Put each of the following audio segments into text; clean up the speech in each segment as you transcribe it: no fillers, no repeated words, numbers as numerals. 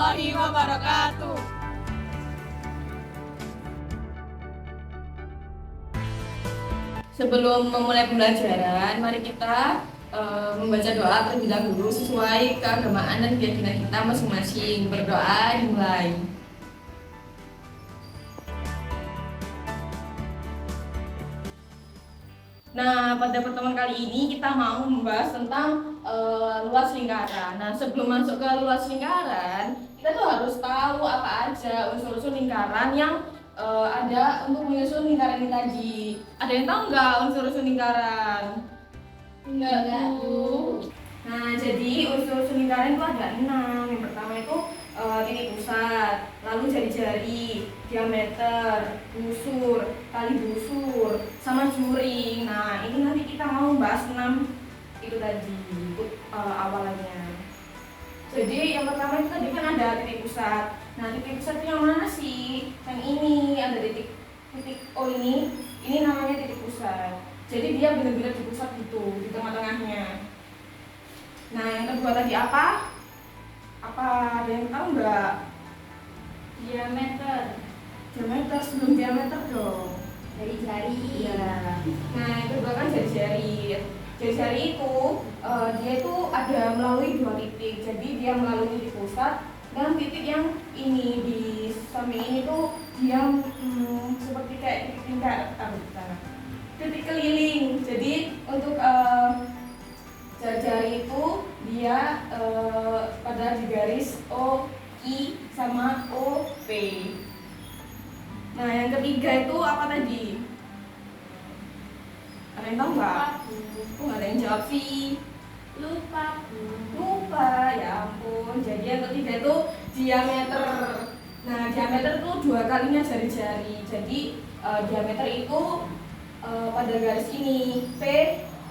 warahmatullahi wabarakatuh. Sebelum memulai pembelajaran, mari kita membaca doa terlebih dahulu sesuai keagamaan dan keyakinan kita masing-masing. Berdoa dimulai. Nah, pada pertemuan kali ini kita mau membahas tentang luas lingkaran. Nah, sebelum masuk ke luas lingkaran, kita tuh harus tahu apa aja unsur-unsur lingkaran yang ada untuk menyusun lingkaran ini tadi. Ada yang tahu nggak unsur-unsur lingkaran? Enggak, Bu. Nah, jadi unsur-unsur lingkaran itu ada 6. Yang pertama itu titik pusat, lalu jari-jari, diameter, busur, tali busur, sama juring. Nah, ini nanti kita mau bahas 6 itu tadi awalannya. Jadi yang pertama itu tadi kan ada titik pusat. Nah, titik pusat itu yang mana sih? Yang ini ada titik oh ini namanya titik pusat. Jadi dia benar-benar di pusat gitu, di tengah-tengahnya. Nah, yang kedua tadi apa? Apa ada yang tahu nggak? Diameter. Diameter, sebelum diameter dong. Jari-jari. Iya. Nah, yang kedua kan jari-jari. Jari-jari itu dia itu ada melalui 2 titik. Jadi dia melalui titik pusat dan titik yang ini di samping ini tuh dia seperti kayak titik tingkat titik keliling. Jadi untuk jari-jari itu dia pada di garis O, I, sama O, P. Nah, yang ketiga itu apa tadi? Ada yang tahu nggak? Kok nggak ada yang jawab sih? Lupa, ya ampun. Jadi yang ketiga itu diameter. Nah, diameter itu 2 kalinya jari-jari. Jadi diameter itu pada garis ini P,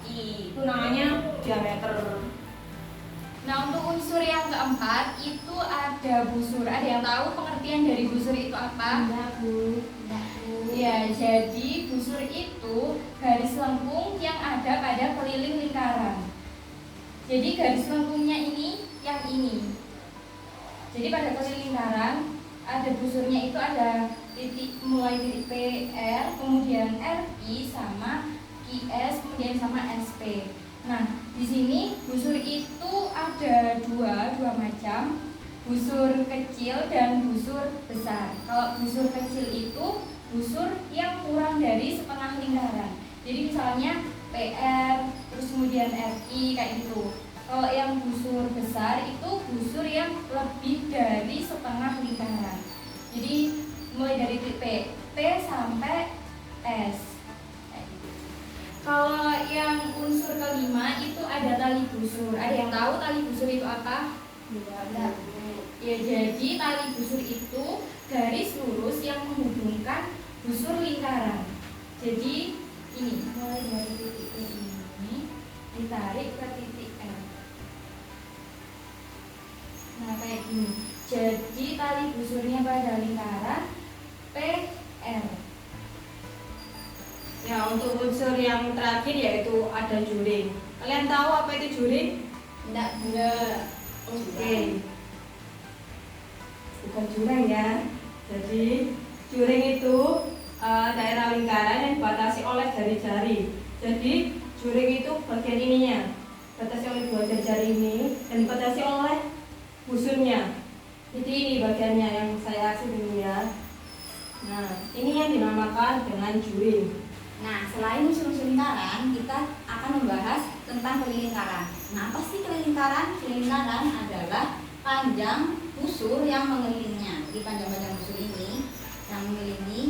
I, itu namanya diameter. Nah, untuk unsur yang keempat itu ada busur. Ada yang tahu pengertian dari busur itu apa? Enggak, Bu. Ya, jadi busur itu garis lengkung yang ada pada keliling lingkaran. Jadi garis lengkungnya ini yang ini. Jadi pada keliling lingkaran ada busurnya itu ada titik mulai titik P, R, kemudian RI sama IS, kemudian sama SP. Nah, di sini busur itu ada dua macam, busur kecil dan busur besar. Kalau busur kecil itu busur yang kurang dari setengah lingkaran. Jadi misalnya PR, terus kemudian RI kayak gitu. Kalau yang busur besar itu busur yang lebih dari setengah lingkaran. Jadi mulai dari titik P sampai S. Kalau yang unsur kelima itu ada tali busur. Ada yang tahu tali busur itu apa? Enggak. Ya, jadi tali busur itu garis lurus yang menghubungkan busur lingkaran. Jadi ini mulai dari titik P ini ditarik ke titik R. Nah, kayak gini. Jadi tali busurnya pada lingkaran PR. Ya, untuk unsur yang terakhir yaitu ada juring. Kalian tahu apa itu juring? Enggak. Oke. Bukan jurang ya. Jadi juring itu daerah lingkaran yang dibatasi oleh jari-jari. Jadi juring itu bagian ininya, dibatasi oleh 2 jari-jari ini dan dibatasi oleh busurnya. Jadi ini bagiannya yang saya aksir dulu ya. Nah, ini yang dinamakan dengan juring. Nah, selain unsur-unsur lingkaran, kita akan membahas tentang kelilingkaran. Nah, apa sih kelilingkaran? Kelilingkaran adalah panjang busur yang mengelilinginya. Jadi panjang-panjang busur ini yang mengelilingi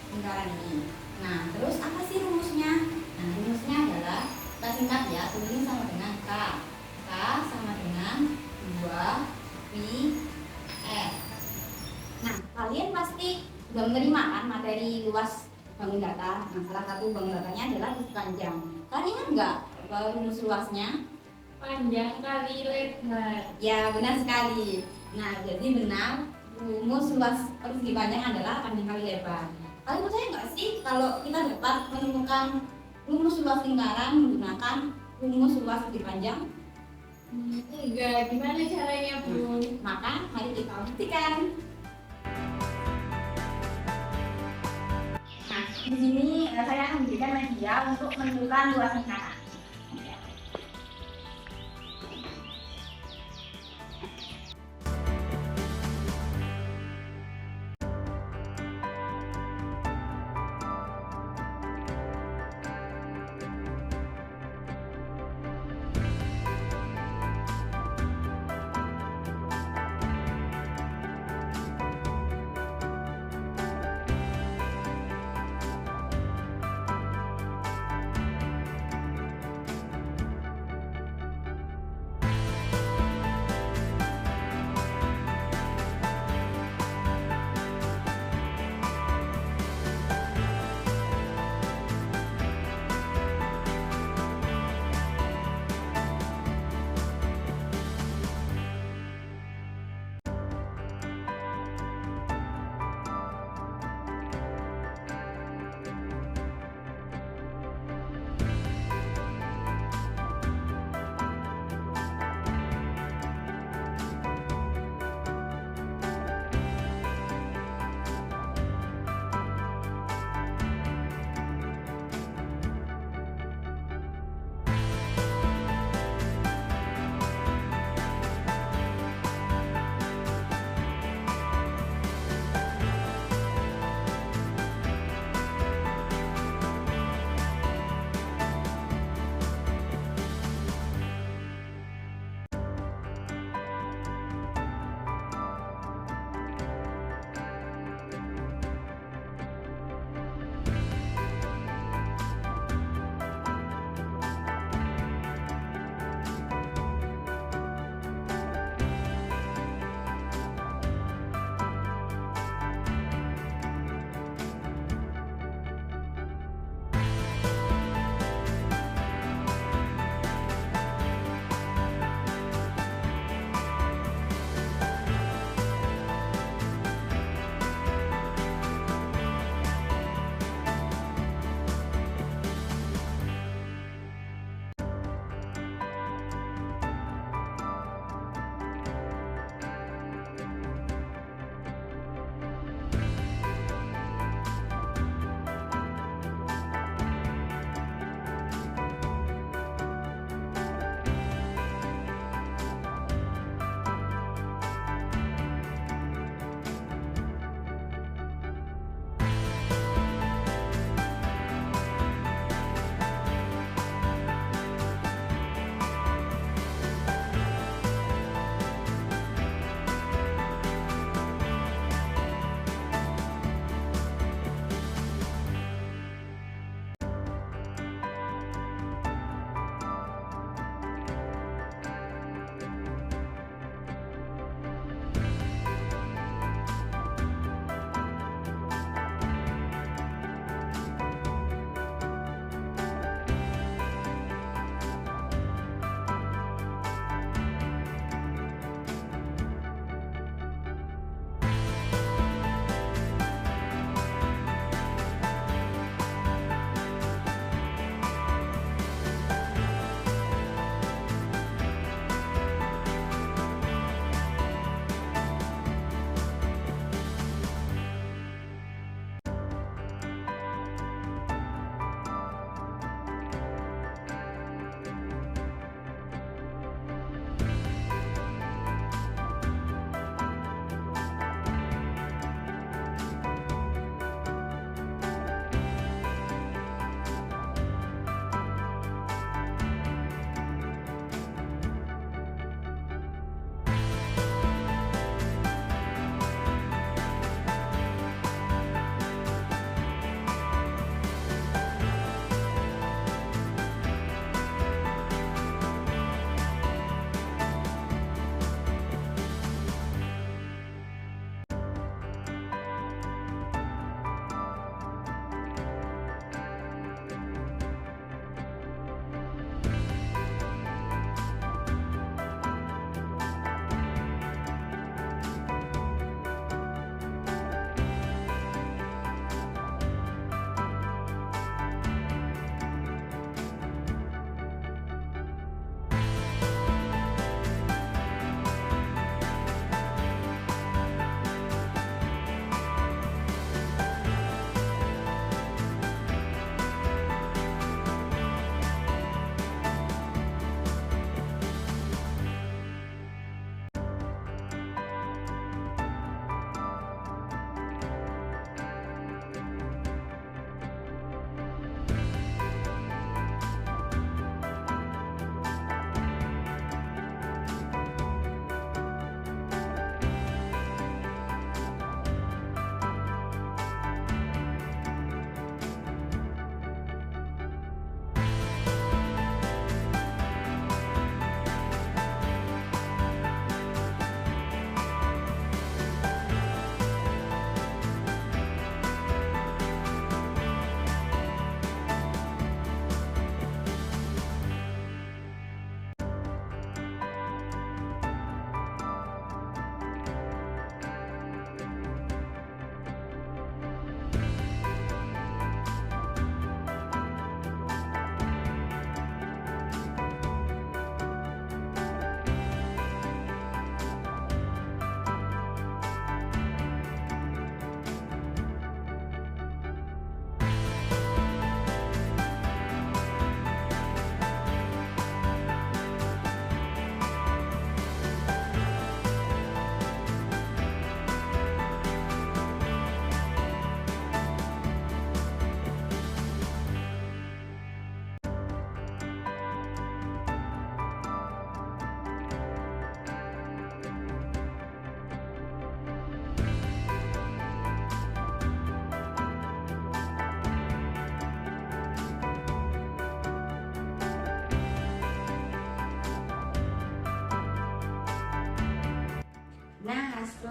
lingkaran ini. Nah, terus apa sih rumusnya? Nah, rumusnya adalah kita singkat ya, tulis sama dengan K. K sama dengan 2 pi R. Nah, kalian pasti sudah menerima kan materi luas bangun data. Nah, salah satu bangun datanya adalah titik panjang. Kalian ingat nggak rumus luasnya? Panjang kali lebar. Ya, benar sekali. Nah, jadi benar rumus luas persegi panjang adalah panjang kali lebar. Kalian percaya nggak sih kalau kita dapat menemukan rumus luas lingkaran menggunakan rumus luas persegi panjang? Enggak, gimana caranya, Bu? Maka mari kita buktikan. Nah, di sini saya akan memberikan media untuk menentukan luas lingkaran.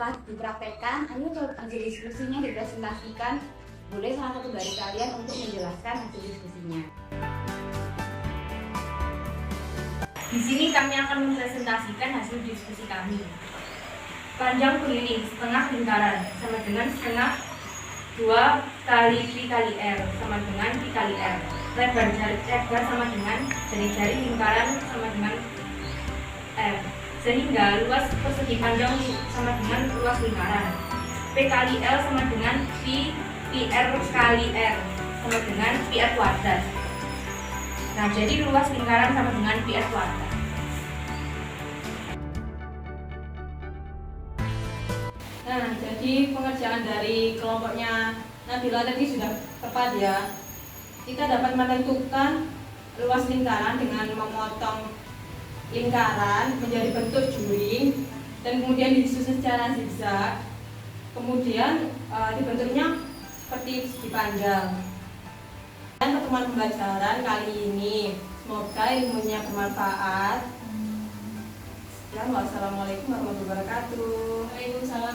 setelah dipraktekkan, ayo hasil diskusinya dipresentasikan. Boleh salah satu dari kalian untuk menjelaskan hasil diskusinya. Di sini kami akan mempresentasikan hasil diskusi kami. Panjang keliling setengah lingkaran sama dengan setengah 2 kali pi kali r sama dengan pi kali r. Lebar sama dengan jari-jari lingkaran sama dengan r. Sehingga luas persegi panjang sama dengan luas lingkaran. P kali L sama dengan pi r kali r sama dengan pi r kuadrat. Nah, jadi luas lingkaran sama dengan pi r kuadrat. Nah, jadi pengerjaan dari kelompoknya Nabila tadi sudah tepat ya. Kita dapat menentukan luas lingkaran dengan memotong lingkaran menjadi bentuk juling dan kemudian disusun secara zigzag. Kemudian dibentuknya seperti segi panjang. Dan pertemuan pembelajaran kali ini semoga ilmunya bermanfaat. Wassalamualaikum warahmatullahi wabarakatuh. Waalaikumsalam.